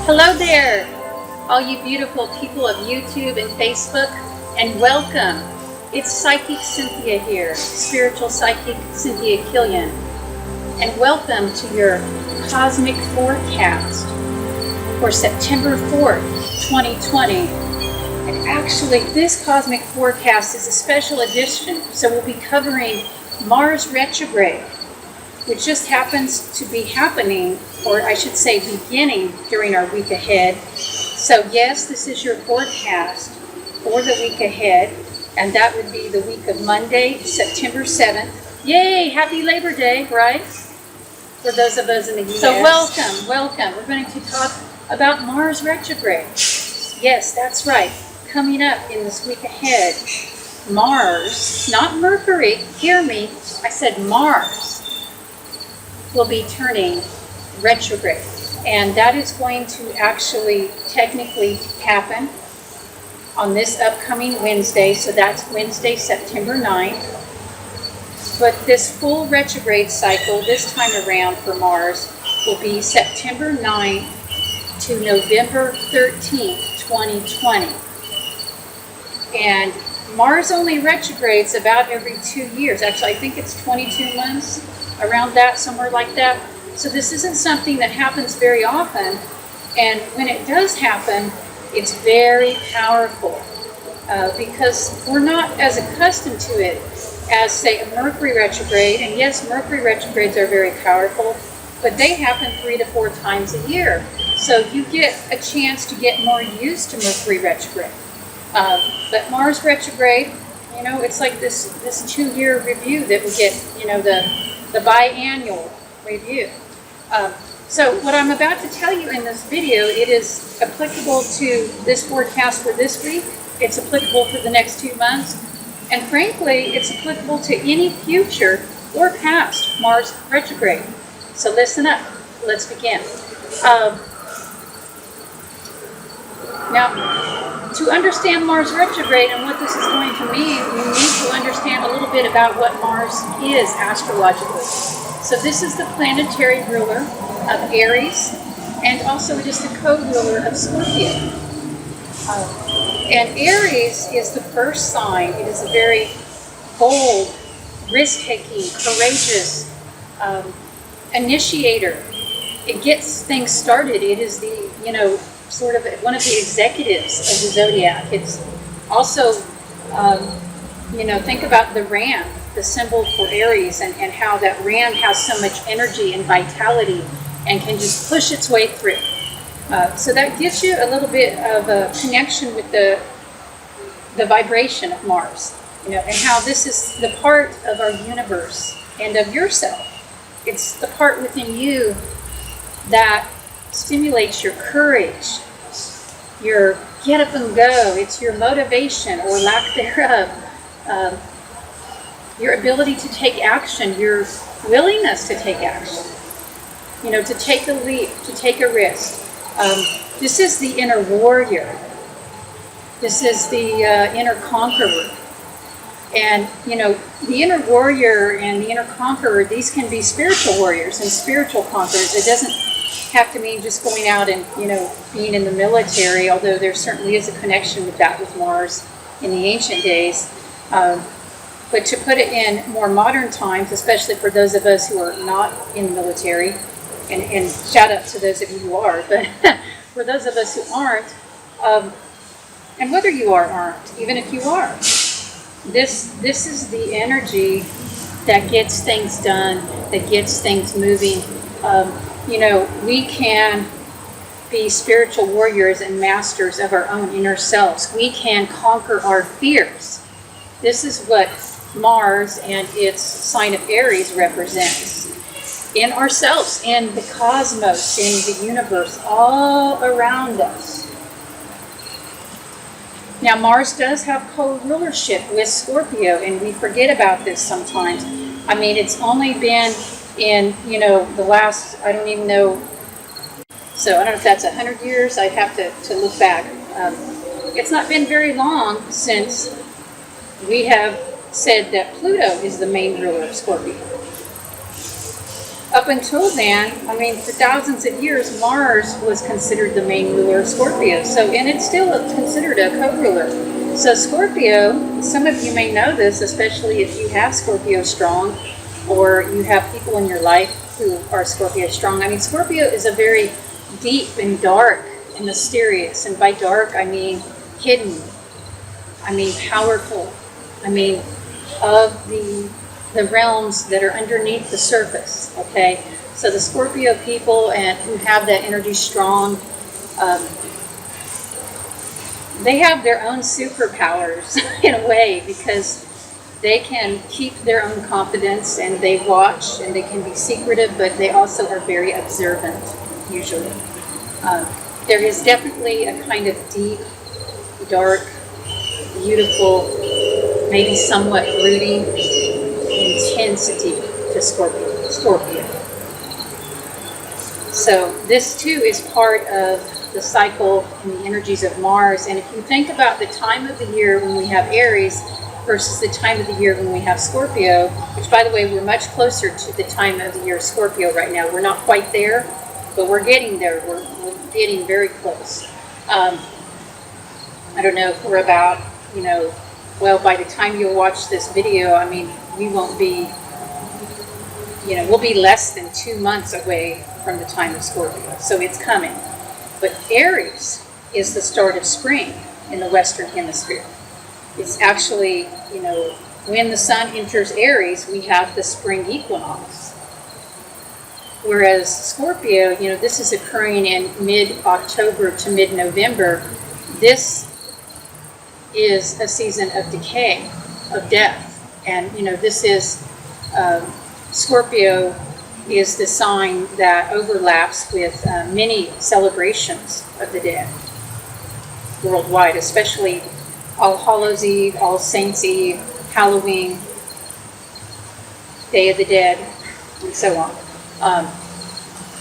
Hello there, all you beautiful people of YouTube and Facebook, and welcome. It's Psychic Cynthia here, Spiritual Psychic Cynthia Killian, and welcome to your cosmic forecast for September 4th, 2020. And actually, this cosmic forecast is a special edition, so we'll be covering Mars retrograde, which just happens to be happening, or I should say beginning, during our week ahead. So yes, this is your forecast for the week ahead, and that would be the week of Monday, September 7th. Yay! Happy Labor Day, right? For those of us in the U.S. So welcome. We're going to talk about Mars retrograde. Yes, that's right. Coming up in this week ahead, Mars, not Mercury, hear me, I said Mars, will be turning retrograde. And that is going to actually technically happen on this upcoming Wednesday. So that's Wednesday, September 9th. But this full retrograde cycle this time around for Mars will be September 9th to November 13th, 2020. And Mars only retrogrades about every 2 years. Actually, I think it's 22 months. Around that, somewhere like that. So this isn't something that happens very often, and when it does happen, it's very powerful because we're not as accustomed to it as, say, a Mercury retrograde. And yes, Mercury retrogrades are very powerful, but they happen 3 to 4 times a year. So you get a chance to get more used to Mercury retrograde. But Mars retrograde, it's like this 2-year review that we get, the biannual review. So what I'm about to tell you in this video, it is applicable to this forecast for this week. It's applicable for the next 2 months. And frankly, it's applicable to any future or past Mars retrograde. So listen up. Let's begin. Now, to understand Mars retrograde and what this is going to mean, you need to understand a little bit about what Mars is astrologically. So this is the planetary ruler of Aries, and also it is the co-ruler of Scorpio. And Aries is the first sign. It is a very bold, risk-taking, courageous initiator. It gets things started. It is the, sort of one of the executives of the zodiac. It's also, think about the ram, the symbol for Aries, and how that ram has so much energy and vitality and can just push its way through. So that gives you a little bit of a connection with the vibration of Mars, and how this is the part of our universe and of yourself. It's the part within you that stimulates your courage, your get up and go. It's your motivation or lack thereof, your ability to take action, your willingness to take action, to take a leap, to take a risk. This is the inner warrior. This is the inner conqueror. And, the inner warrior and the inner conqueror, these can be spiritual warriors and spiritual conquerors. It doesn't have to mean just going out and, being in the military, although there certainly is a connection with that with Mars in the ancient days. But to put it in more modern times, especially for those of us who are not in the military, and shout out to those of you who are, but for those of us who aren't, and whether you are or aren't, even if you are, this is the energy that gets things done, that gets things moving. We can be spiritual warriors and masters of our own inner selves. We can conquer our fears. This is what Mars and its sign of Aries represents. In ourselves, in the cosmos, in the universe, all around us. Now, Mars does have co-rulership with Scorpio, and we forget about this sometimes. I mean, it's only been in, the last, I don't even know, so I don't know if that's 100 years, I'd have to look back. It's not been very long since we have said that Pluto is the main ruler of Scorpio. Up until then, I mean, for thousands of years, Mars was considered the main ruler of Scorpio. So, and it's still considered a co-ruler. So Scorpio, some of you may know this, especially if you have Scorpio strong, or you have people in your life who are Scorpio strong. I mean, Scorpio is a very deep and dark and mysterious. And by dark, I mean hidden. I mean powerful. I mean of the realms that are underneath the surface, okay? So the Scorpio people and who have that energy strong, they have their own superpowers in a way, because they can keep their own confidence and they watch and they can be secretive, but they also are very observant, usually. There is definitely a kind of deep, dark, beautiful, maybe somewhat brooding intensity to Scorpio. So this too is part of the cycle and the energies of Mars. And if you think about the time of the year when we have Aries versus the time of the year when we have Scorpio, which by the way, we're much closer to the time of the year Scorpio right now. We're not quite there, but we're getting there. We're getting very close. I don't know if we're about, well, by the time you'll watch this video, I mean, we won't be, we'll be less than 2 months away from the time of Scorpio. So it's coming. But Aries is the start of spring in the Western Hemisphere. It's actually, when the sun enters Aries, we have the spring equinox. Whereas Scorpio, this is occurring in mid-October to mid-November. This is a season of decay, of death. And, this is, Scorpio is the sign that overlaps with many celebrations of the dead worldwide, especially All Hallows Eve, All Saints Eve, Halloween, Day of the Dead, and so on.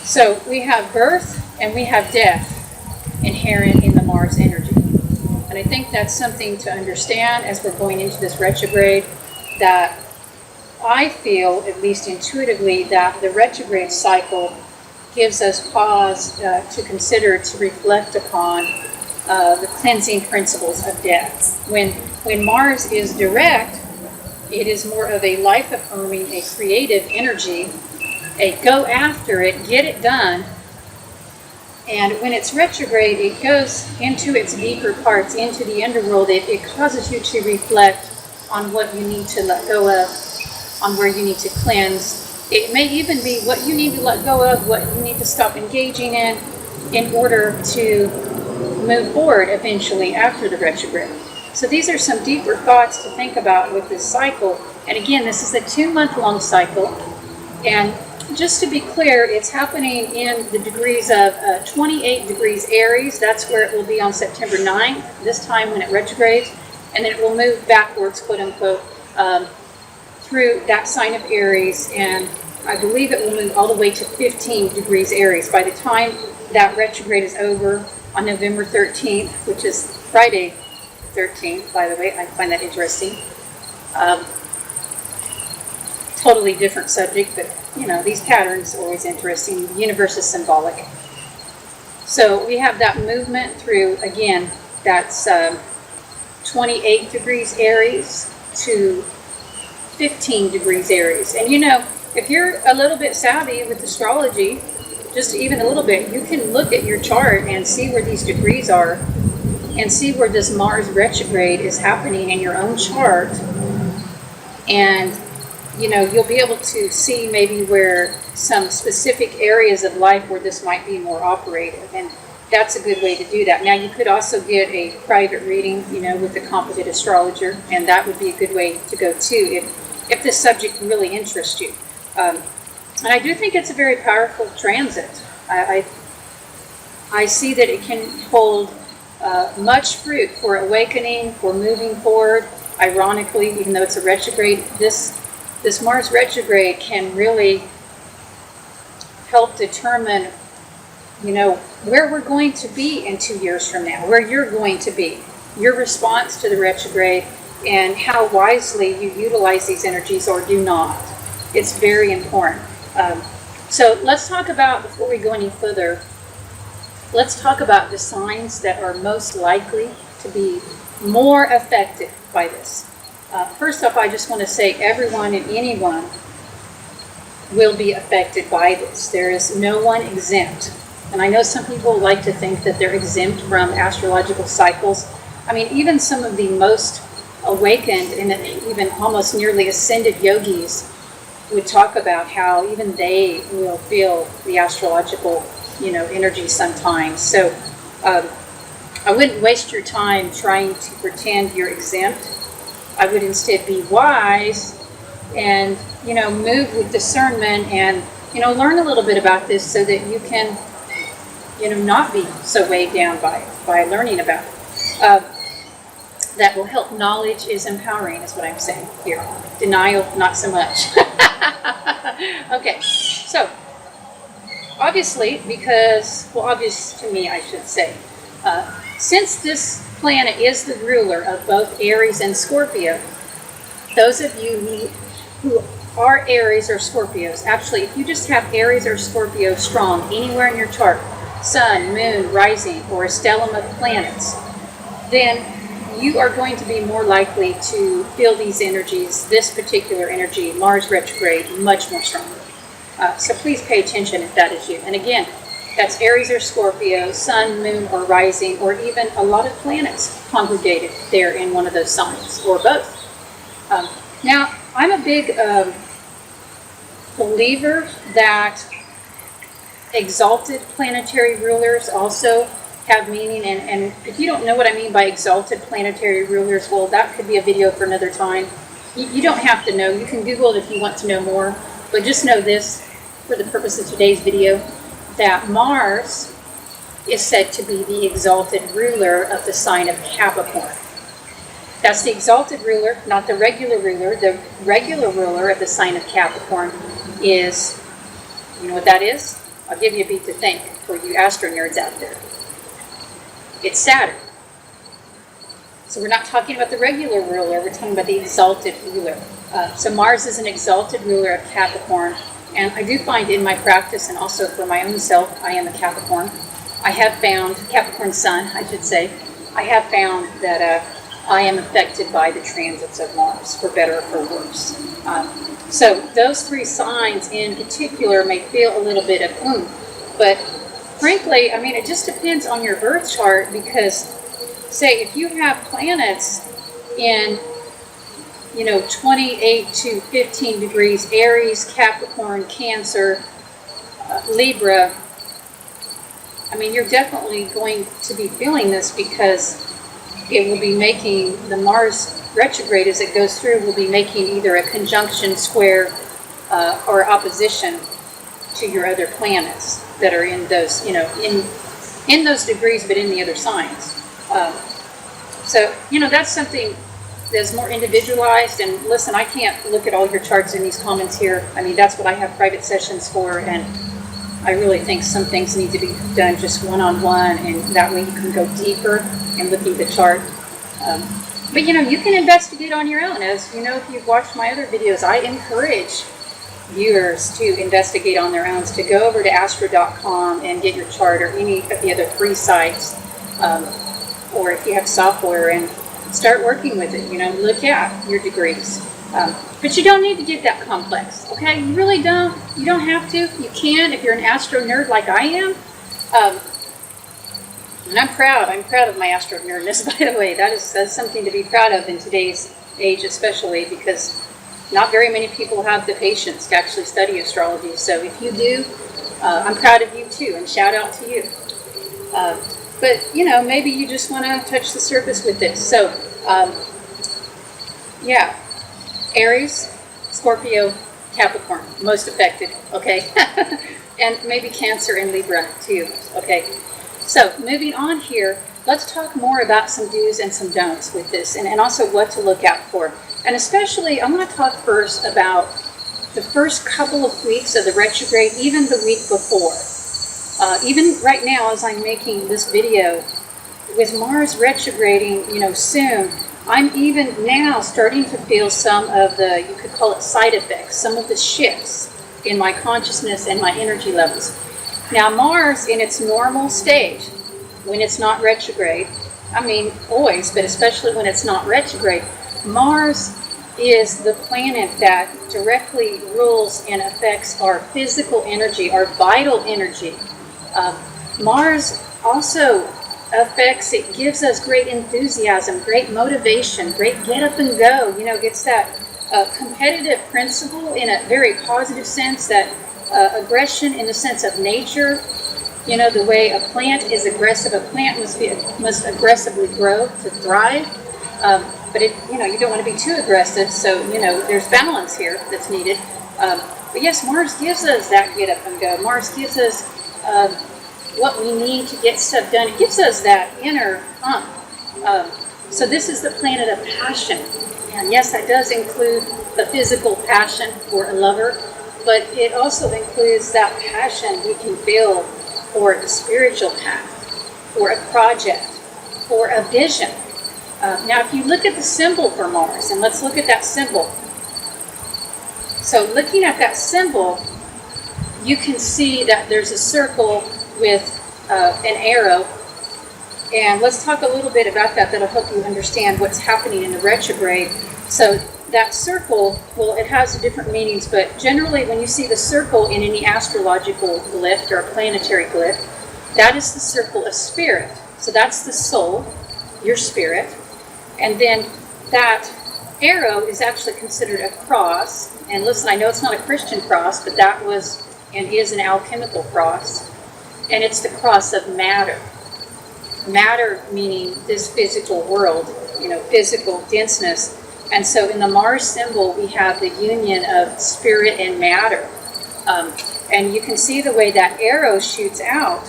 So we have birth and we have death inherent in the Mars energy. And I think that's something to understand as we're going into this retrograde, that I feel, at least intuitively, that the retrograde cycle gives us pause to consider, to reflect upon the cleansing principles of death. When Mars is direct, it is more of a life-affirming, a creative energy, a go after it, get it done. And when it's retrograde, it goes into its deeper parts, into the underworld. It causes you to reflect on what you need to let go of, on where you need to cleanse. It may even be what you need to let go of, what you need to stop engaging in order to move forward eventually after the retrograde. So these are some deeper thoughts to think about with this cycle. And again, this is a 2-month-long cycle. And just to be clear, it's happening in the degrees of 28 degrees Aries. That's where it will be on September 9th, this time when it retrogrades. And then it will move backwards, quote unquote, through that sign of Aries. And I believe it will move all the way to 15 degrees Aries. By the time that retrograde is over on November 13th, which is Friday 13th, by the way, I find that interesting. Totally different subject, but these patterns are always interesting. The universe is symbolic. So we have that movement through, again, that's 28 degrees Aries to 15 degrees Aries. And if you're a little bit savvy with astrology, just even a little bit, you can look at your chart and see where these degrees are and see where this Mars retrograde is happening in your own chart. And you'll be able to see maybe where some specific areas of life where this might be more operative. And that's a good way to do that. Now, you could also get a private reading, with a competent astrologer, and that would be a good way to go too if this subject really interests you. And I do think it's a very powerful transit. I see that it can hold much fruit for awakening, for moving forward. Ironically, even though it's a retrograde, this Mars retrograde can really help determine, where we're going to be in 2 years from now, where you're going to be, your response to the retrograde, and how wisely you utilize these energies or do not. It's very important. So let's talk about, before we go any further, let's talk about the signs that are most likely to be more affected by this. First off, I just want to say everyone and anyone will be affected by this. There is no one exempt. And I know some people like to think that they're exempt from astrological cycles. I mean, even some of the most awakened and even almost nearly ascended yogis would talk about how even they will feel the astrological, energy sometimes. So I wouldn't waste your time trying to pretend you're exempt. I would instead be wise and, move with discernment and, learn a little bit about this so that you can, not be so weighed down by learning about it. That will help. Knowledge is empowering, is what I'm saying here. Denial, not so much. Okay, so obviously, obvious to me, I should say, since this planet is the ruler of both Aries and Scorpio, those of you who are Aries or Scorpios, actually, if you just have Aries or Scorpio strong anywhere in your chart, sun, moon, rising, or a stellium of planets, then you are going to be more likely to feel these energies, this particular energy, Mars retrograde, much more strongly. So please pay attention if that is you. And again, that's Aries or Scorpio, sun, moon, or rising, or even a lot of planets congregated there in one of those signs, or both. Now, I'm a big believer that exalted planetary rulers also have meaning, and if you don't know what I mean by exalted planetary rulers, well, that could be a video for another time. You don't have to know. You can Google it if you want to know more, but just know this, for the purpose of today's video, that Mars is said to be the exalted ruler of the sign of Capricorn. That's the exalted ruler, not the regular ruler. The regular ruler of the sign of Capricorn is, you know what that is? I'll give you a beat to think for you astro nerds out there. It's Saturn. So we're not talking about the regular ruler, we're talking about the exalted ruler. So Mars is an exalted ruler of Capricorn, and I do find in my practice, and also for my own self, I am a Capricorn. I have found, Capricorn sun, I should say, I have found that I am affected by the transits of Mars, for better or for worse. So those three signs in particular may feel a little bit of but frankly, I mean, it just depends on your birth chart, because, say, if you have planets in, 28 to 15 degrees, Aries, Capricorn, Cancer, Libra, I mean, you're definitely going to be feeling this, because it will be making, the Mars retrograde as it goes through will be making either a conjunction, square, or opposition to your other planets that are in those, in those degrees, but in the other signs. So, that's something that's more individualized. And listen, I can't look at all your charts in these comments here. I mean, that's what I have private sessions for, and I really think some things need to be done just one-on-one, and that way you can go deeper in looking at the chart. But, you can investigate on your own. As you know, if you've watched my other videos, I encourage viewers to investigate on their own, to go over to astro.com and get your chart, or any of the other free sites, or if you have software, and start working with it. Look at your degrees. But you don't need to get that complex, okay? You really don't. You don't have to. You can if you're an astro nerd like I am. And I'm proud. I'm proud of my astro nerdness, by the way. That's something to be proud of in today's age, especially because not very many people have the patience to actually study astrology. So if you do, I'm proud of you too, and shout out to you. But, maybe you just want to touch the surface with this. So, yeah, Aries, Scorpio, Capricorn, most affected, okay? And maybe Cancer and Libra too, okay? So, moving on here, let's talk more about some do's and some don'ts with this, and also what to look out for. And especially, I want to talk first about the first couple of weeks of the retrograde, even the week before. Even right now, as I'm making this video, with Mars retrograding, soon, I'm even now starting to feel some of the, you could call it side effects, some of the shifts in my consciousness and my energy levels. Now Mars in its normal state, when it's not retrograde, I mean always, but especially when it's not retrograde, Mars is the planet that directly rules and affects our physical energy, our vital energy. Mars also affects, it gives us great enthusiasm, great motivation, great get up and go, gets that competitive principle in a very positive sense, that aggression in the sense of nature, the way a plant is aggressive. A plant must aggressively grow to thrive, but you don't want to be too aggressive, so there's balance here that's needed. But yes, Mars gives us that get up and go. Mars gives us what we need to get stuff done. It gives us that inner hump. So this is the planet of passion. And yes, that does include the physical passion for a lover, but it also includes that passion we can feel for the spiritual path, for a project, for a vision. Now, if you look at the symbol for Mars, and let's look at that symbol. So looking at that symbol, you can see that there's a circle with an arrow. And let's talk a little bit about that. That'll help you understand what's happening in the retrograde. So that circle, well, it has different meanings, but generally when you see the circle in any astrological glyph or a planetary glyph, that is the circle of spirit. So that's the soul, your spirit. And then that arrow is actually considered a cross. And listen, I know it's not a Christian cross, but that was and is an alchemical cross. And it's the cross of matter. Matter meaning this physical world, physical denseness. And so in the Mars symbol, we have the union of spirit and matter. And you can see the way that arrow shoots out,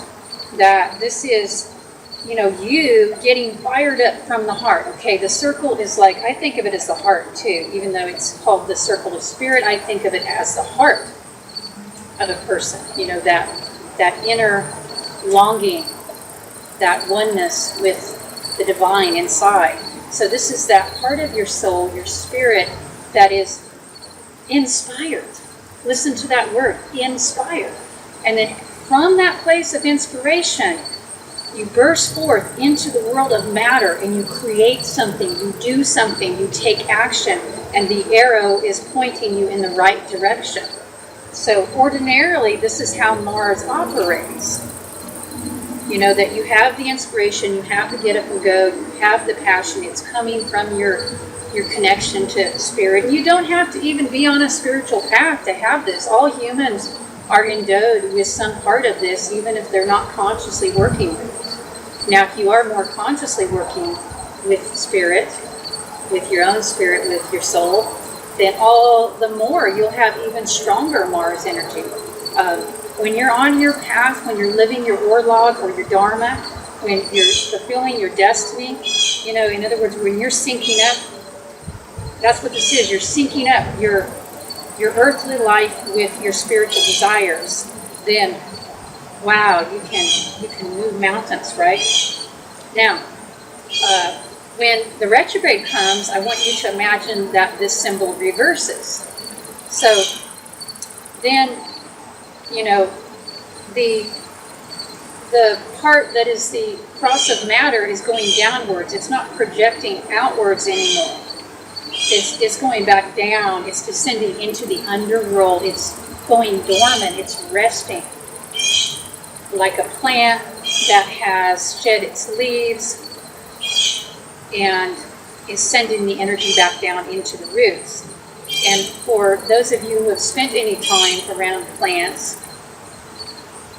that this is, you getting fired up from the heart. Okay, the circle is like, I think of it as the heart too. Even though it's called the circle of spirit, I think of it as the heart of a person. That inner longing, that oneness with the divine inside. So this is that part of your soul, your spirit, that is inspired. Listen to that word, inspired. And then from that place of inspiration, you burst forth into the world of matter and you create something, you do something, you take action, and the arrow is pointing you in the right direction. So ordinarily, this is how Mars operates. That you have the inspiration, you have the get up and go, you have the passion, it's coming from your connection to spirit. And you don't have to even be on a spiritual path to have this. All humans are endowed with some part of this, even if they're not consciously working with it. Now, if you are more consciously working with spirit, with your own spirit, with your soul, then all the more you'll have even stronger Mars energy. When you're on your path, when you're living your orlog or your dharma, when you're fulfilling your destiny, in other words, when you're syncing up, that's what this is. You're syncing up your earthly life with your spiritual desires. Then, wow, you can move mountains, right? Now, when the retrograde comes, I want you to imagine that this symbol reverses. So then, the part that is the cross of matter is going downwards. It's not projecting outwards anymore. It's going back down. It's descending into the underworld. It's going dormant. It's resting. Like a plant that has shed its leaves and is sending the energy back down into the roots. And for those of you who have spent any time around plants,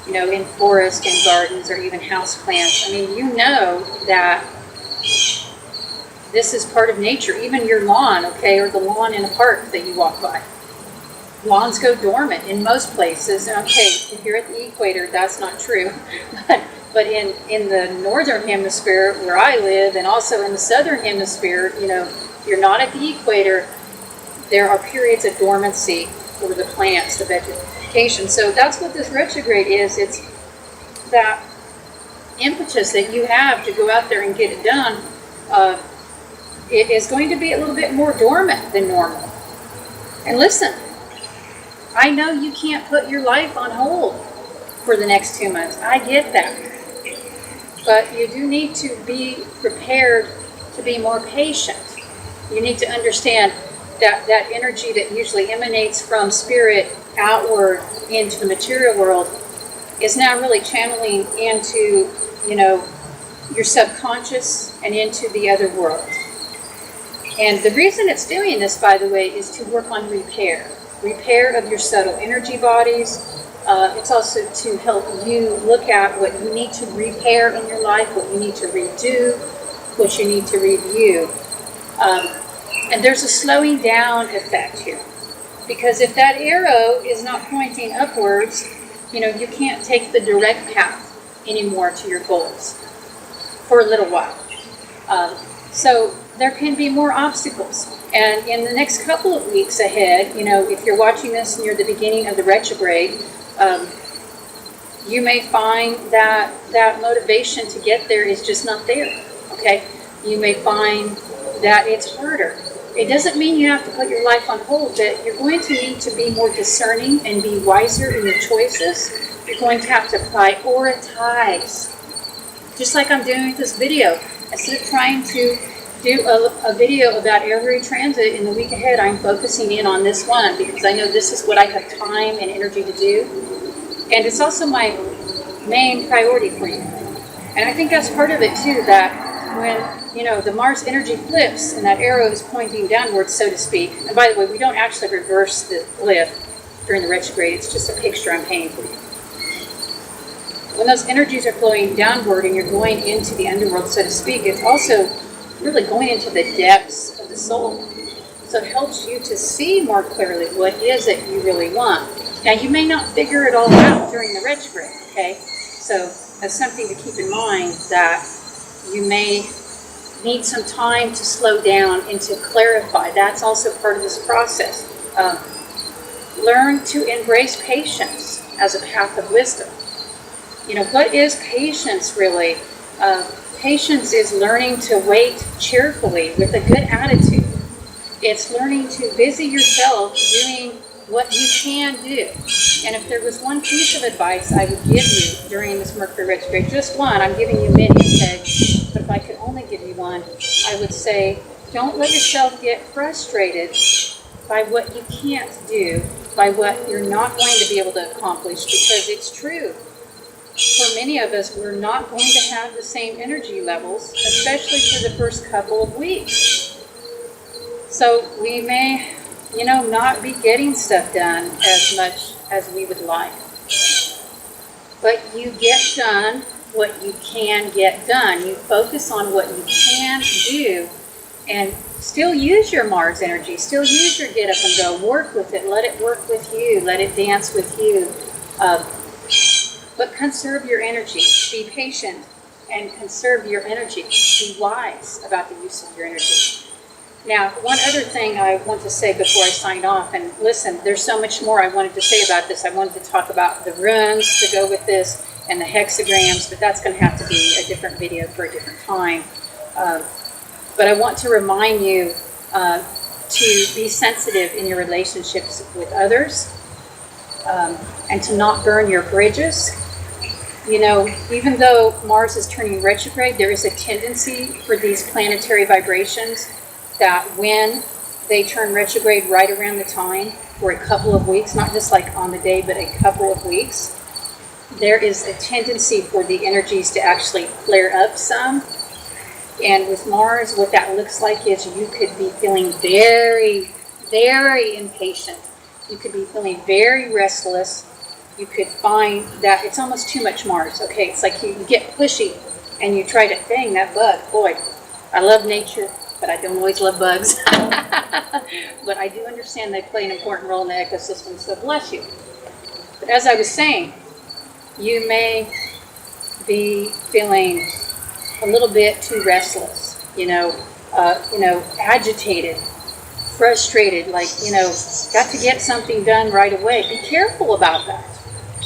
in forests and gardens or even house plants, you know that this is part of nature. Even your lawn, or the lawn in a park that you walk by. Lawns go dormant in most places. Okay, if you're at the equator, that's not true. But in the northern hemisphere where I live, and also in the southern hemisphere, if you're not at the equator, there are periods of dormancy for the plants, the vegetation. So that's what this retrograde is. It's that impetus that you have to go out there and get it done. It is going to be a little bit more dormant than normal. And listen, I know you can't put your life on hold for the next 2 months. I get that. But you do need to be prepared to be more patient. You need to understand that that energy that usually emanates from spirit outward into the material world is now really channeling into, your subconscious and into the other world. And the reason it's doing this, by the way, is to work on repair of your subtle energy bodies. It's also to help you look at what you need to repair in your life, what you need to redo, what you need to review. And there's a slowing down effect here. Because if that arrow is not pointing upwards, you can't take the direct path anymore to your goals for a little while. So there can be more obstacles. And in the next couple of weeks ahead, if you're watching this and you're at the beginning of the retrograde, you may find that that motivation to get there is just not there, okay? You may find that it's harder. It doesn't mean you have to put your life on hold, but you're going to need to be more discerning and be wiser in your choices. You're going to have to prioritize. Just like I'm doing with this video. Instead of trying to do a video about every transit in the week ahead, I'm focusing in on this one because I know this is what I have time and energy to do. And it's also my main priority for you. And I think that's part of it too, that when, the Mars energy flips and that arrow is pointing downwards, so to speak. And by the way, we don't actually reverse the flip during the retrograde. It's just a picture I'm painting for you. When those energies are flowing downward and you're going into the underworld, so to speak, it's also really going into the depths of the soul. So it helps you to see more clearly what is it you really want. Now, you may not figure it all out during the retrograde, okay? So that's something to keep in mind, that you may need some time to slow down and to clarify. That's also part of this process. Learn to embrace patience as a path of wisdom. What is patience really? Patience is learning to wait cheerfully with a good attitude. It's learning to busy yourself doing what you can do. And if there was one piece of advice I would give you during this Mercury retrograde, just one, I'm giving you many, okay? But if I could only give you one, I would say, don't let yourself get frustrated by what you can't do, by what you're not going to be able to accomplish, because it's true. For many of us, we're not going to have the same energy levels, especially for the first couple of weeks. So we may, not be getting stuff done as much as we would like. But you get done what you can get done. You focus on what you can do and still use your Mars energy, still use your get up and go, work with it, let it work with you, let it dance with you. But conserve your energy, be patient and conserve your energy. Be wise about the use of your energy. Now, one other thing I want to say before I sign off, and listen, there's so much more I wanted to say about this. I wanted to talk about the runes to go with this and the hexagrams, but that's going to have to be a different video for a different time. But I want to remind you to be sensitive in your relationships with others and to not burn your bridges. Even though Mars is turning retrograde, there is a tendency for these planetary vibrations that when they turn retrograde right around the time for a couple of weeks, not just like on the day, but a couple of weeks, there is a tendency for the energies to actually flare up some. And with Mars, what that looks like is you could be feeling very, very impatient. You could be feeling very restless. You could find that it's almost too much Mars. Okay, it's like you get pushy and you try to, dang, that bug, boy, I love nature, but I don't always love bugs. But I do understand they play an important role in the ecosystem, so bless you. But as I was saying, you may be feeling a little bit too restless, agitated, frustrated, like, got to get something done right away. Be careful about that.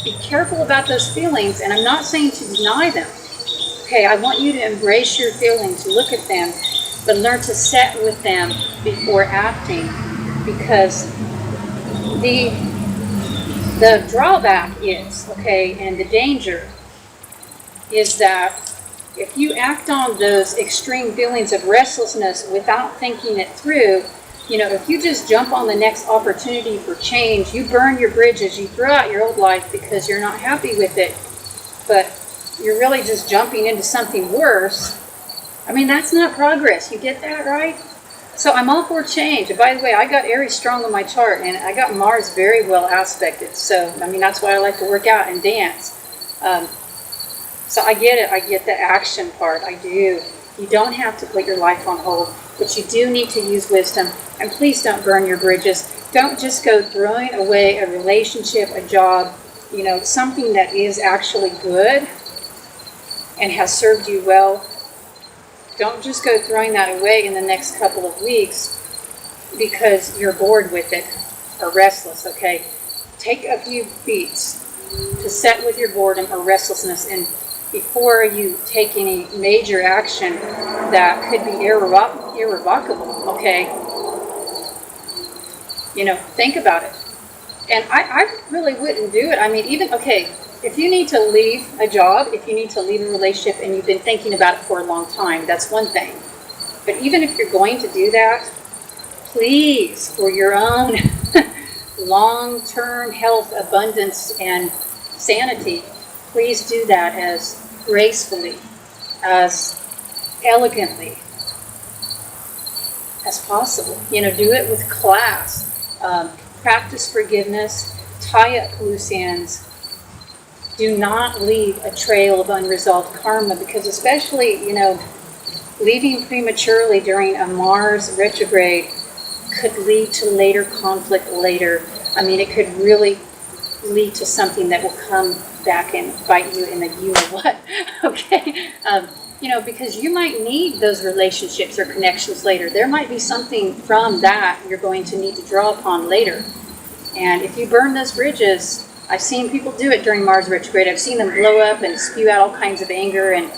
Be careful about those feelings, and I'm not saying to deny them. Okay, I want you to embrace your feelings, look at them, but learn to sit with them before acting, because the The drawback is, okay, and the danger is that if you act on those extreme feelings of restlessness without thinking it through, if you just jump on the next opportunity for change, you burn your bridges, you throw out your old life because you're not happy with it, but you're really just jumping into something worse. I mean, that's not progress. You get that, right? So I'm all for change. And by the way, I got Aries strong on my chart, and I got Mars very well aspected. So, I mean, that's why I like to work out and dance. So I get it. I get the action part. I do. You don't have to put your life on hold, but you do need to use wisdom. And please don't burn your bridges. Don't just go throwing away a relationship, a job, something that is actually good and has served you well. Don't just go throwing that away in the next couple of weeks because you're bored with it or restless, okay? Take a few beats to set with your boredom or restlessness, and before you take any major action that could be irrevocable, okay? Think about it. And I really wouldn't do it. I mean, even, okay, if you need to leave a job, if you need to leave a relationship and you've been thinking about it for a long time, that's one thing. But even if you're going to do that, please, for your own long-term health, abundance, and sanity, please do that as gracefully, as elegantly as possible. Do it with class. Practice forgiveness. Tie up loose ends. Do not leave a trail of unresolved karma, because especially, leaving prematurely during a Mars retrograde could lead to later conflict later. I mean, it could really lead to something that will come back and bite you in the you-know-what, okay? Because you might need those relationships or connections later. There might be something from that you're going to need to draw upon later. And if you burn those bridges, I've seen people do it during Mars retrograde. I've seen them blow up and spew out all kinds of anger, and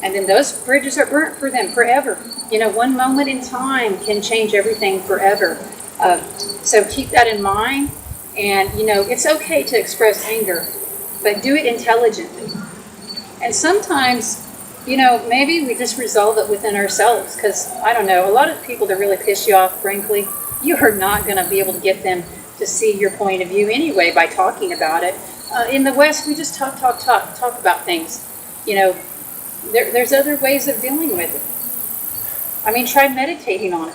then those bridges are burnt for them forever. One moment in time can change everything forever. So keep that in mind. And, it's okay to express anger, but do it intelligently. And sometimes, maybe we just resolve it within ourselves, because, I don't know, a lot of people that really piss you off, frankly, you are not going to be able to get them to see your point of view anyway by talking about it. In the West, we just talk about things. There's other ways of dealing with it. I mean, try meditating on it.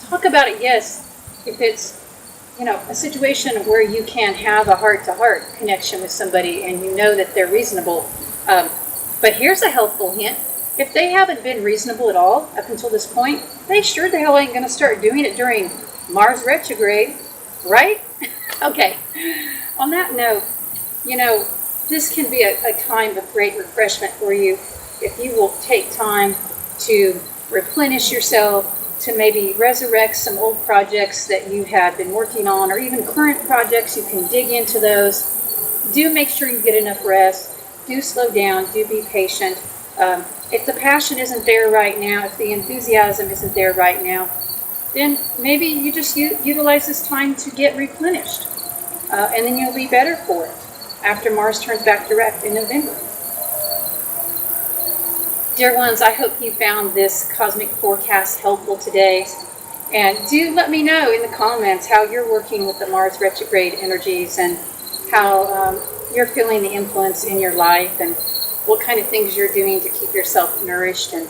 Talk about it, yes, if it's, a situation where you can have a heart-to-heart connection with somebody and you know that they're reasonable. But here's a helpful hint. If they haven't been reasonable at all up until this point, they sure the hell ain't going to start doing it during Mars retrograde, right? Okay. On that note, this can be a time of great refreshment for you if you will take time to replenish yourself, to maybe resurrect some old projects that you had been working on, or even current projects. You can dig into those. Do make sure you get enough rest. Do slow down. Do be patient. If the passion isn't there right now, if the enthusiasm isn't there right now, then maybe you just utilize this time to get replenished. And then you'll be better for it after Mars turns back direct in November. Dear ones, I hope you found this cosmic forecast helpful today. And do let me know in the comments how you're working with the Mars retrograde energies, and how you're feeling the influence in your life, and what kind of things you're doing to keep yourself nourished and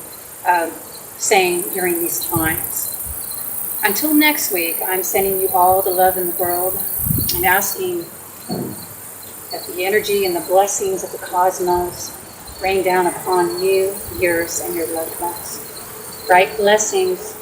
sane during these times. Until next week, I'm sending you all the love in the world and asking that the energy and the blessings of the cosmos rain down upon you, yours, and your loved ones. Bright blessings